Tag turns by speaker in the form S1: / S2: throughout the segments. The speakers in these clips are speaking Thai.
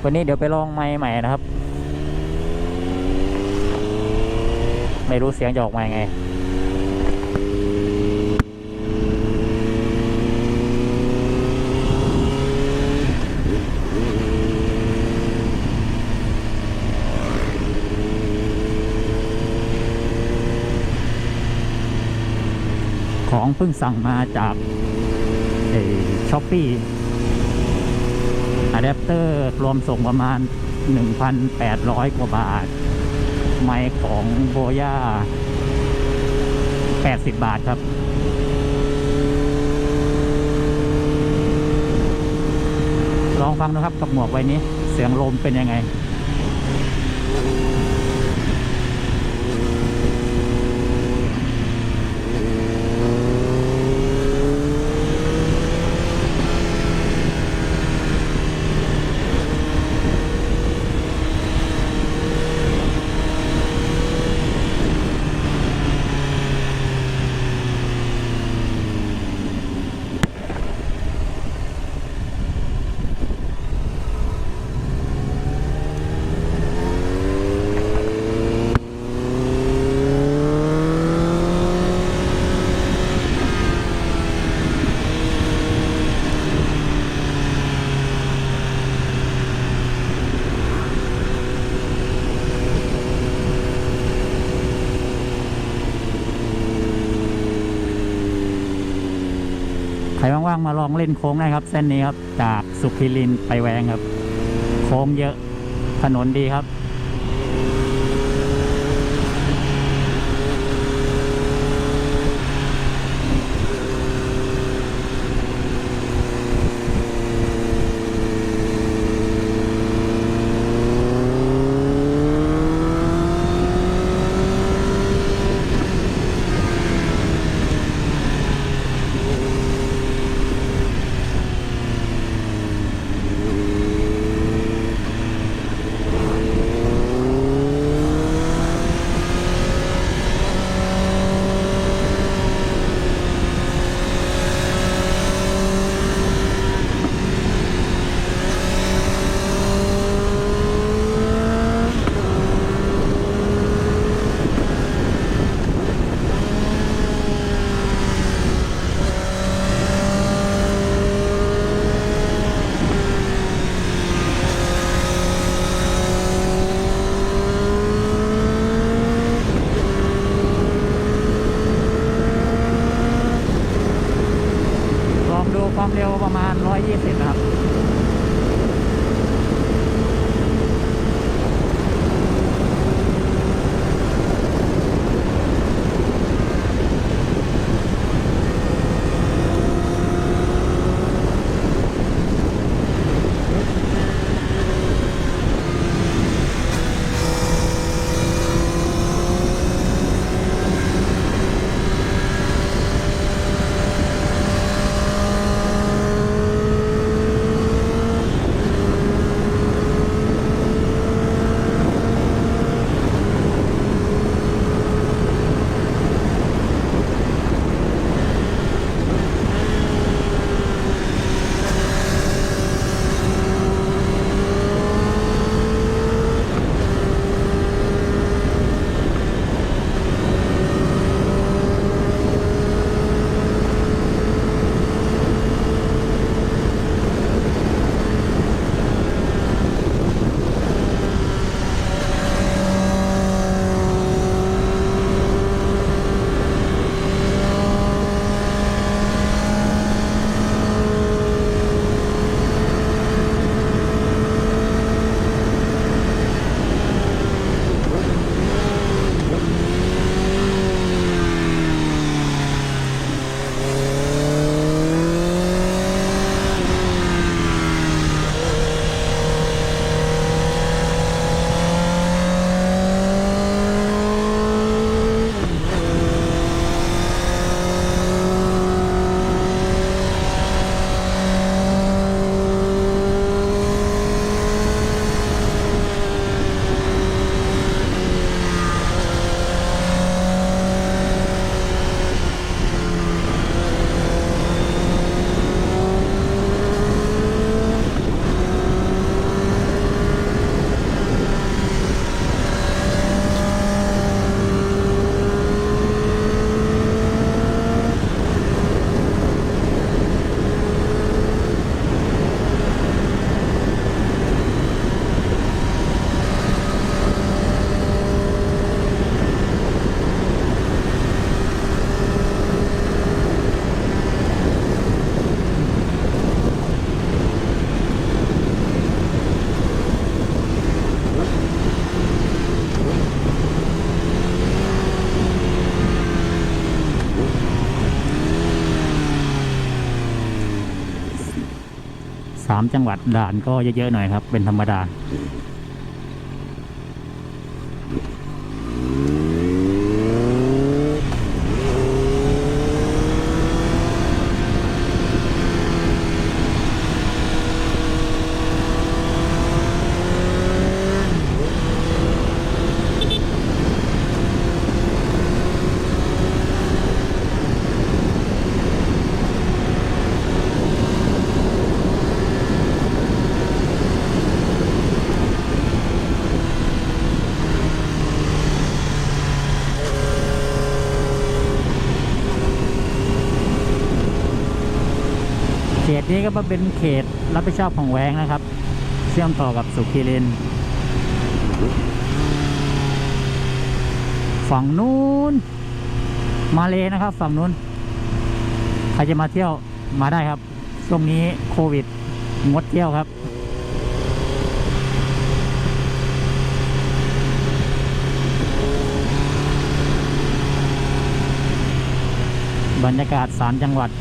S1: วันนี้เดี๋ยวไปลองไมค์ใหม่นะครับไม่รู้เสียงจะออกมาไงของเพิ่งสั่งมาจากช้อปปี้อะแดปเตอร์รวมส่งประมาณ 1,800 กว่าบาทไมค์ของโบย่า80 บาทครับลองฟังนะครับกับหมวกใบนี้เสียงลมเป็นยังไงใครว่างๆมาลองเล่นโค้งได้ครับเส้นนี้ครับจากสุขิรินทร์ไปแวงครับโค้งเยอะถนนดีครับ 3 จังหวัดด่านก็เยอะๆหน่อยครับ เป็นธรรมดา เขตนี้ก็เป็นเขตรับผิดชอบของแว้งนะครับ เชื่อมต่อกับสุขีรินทร์ฝั่งนู้นมาเลยนะครับ ฝั่งนู้นใครจะมาเที่ยวมาได้ครับ ช่วงนี้โควิดงดเที่ยวครับ บรรยากาศ3 จังหวัด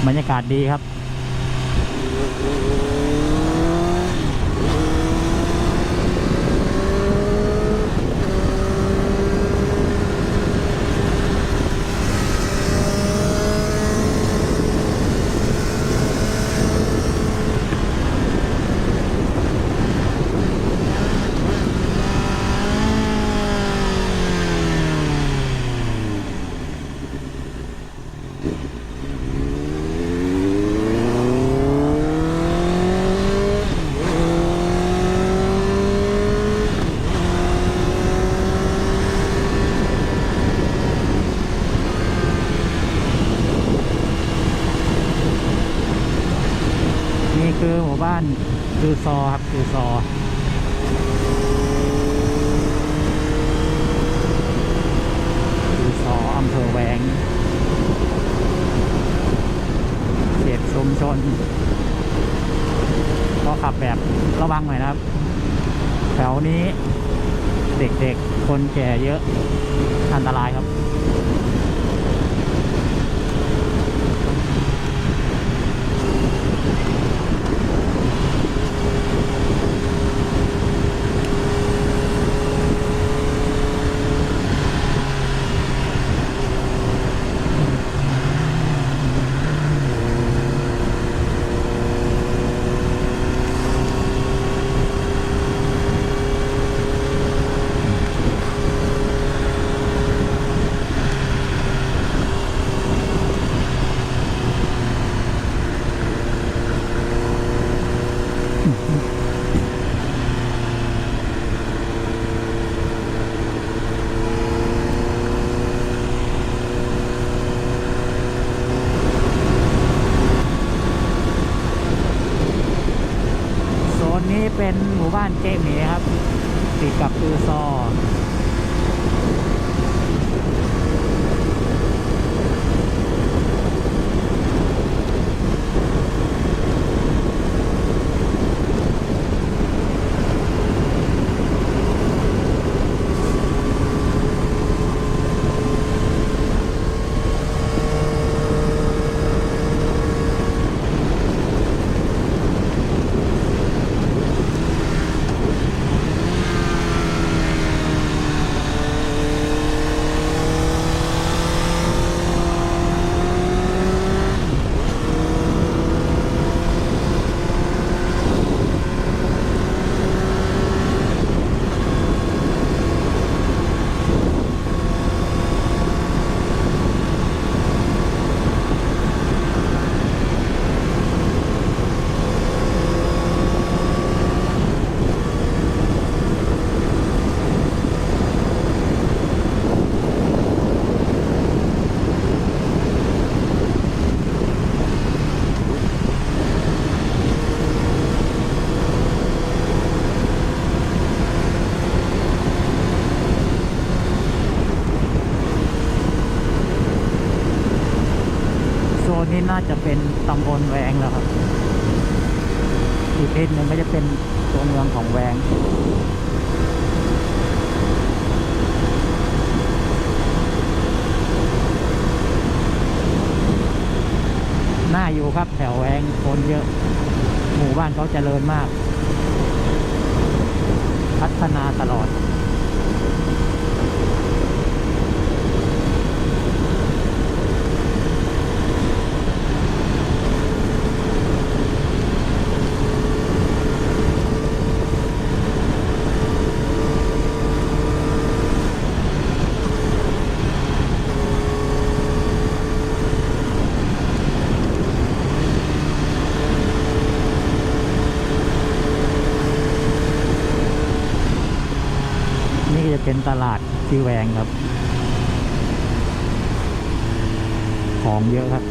S1: บรรยากาศดีครับ นี่คือหมู่บ้านคือซอครับคือซออำเภอแว้งเขตชุมชนก็ขับแบบระวังหน่อยนะครับ แถวนี้เด็กๆคนแก่เยอะอันตรายครับ นี้เป็นหมู่บ้านเจหมีครับติดกับคือซอนี้น่าจะเป็นตำบลแวงแล้วครับอีกนิดนึงก็จะเป็นตัวเมืองของแวงน่า อยู่ครับแถวแวงคนเยอะหมู่บ้านเขาเจริญมากพัฒนาตลอดนี่ก็จะเป็นตลาดที่แวงครับของเยอะครับ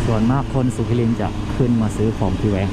S1: ส่วนมากคนสุรินทร์จะขึ้นมาซื้อของที่แวง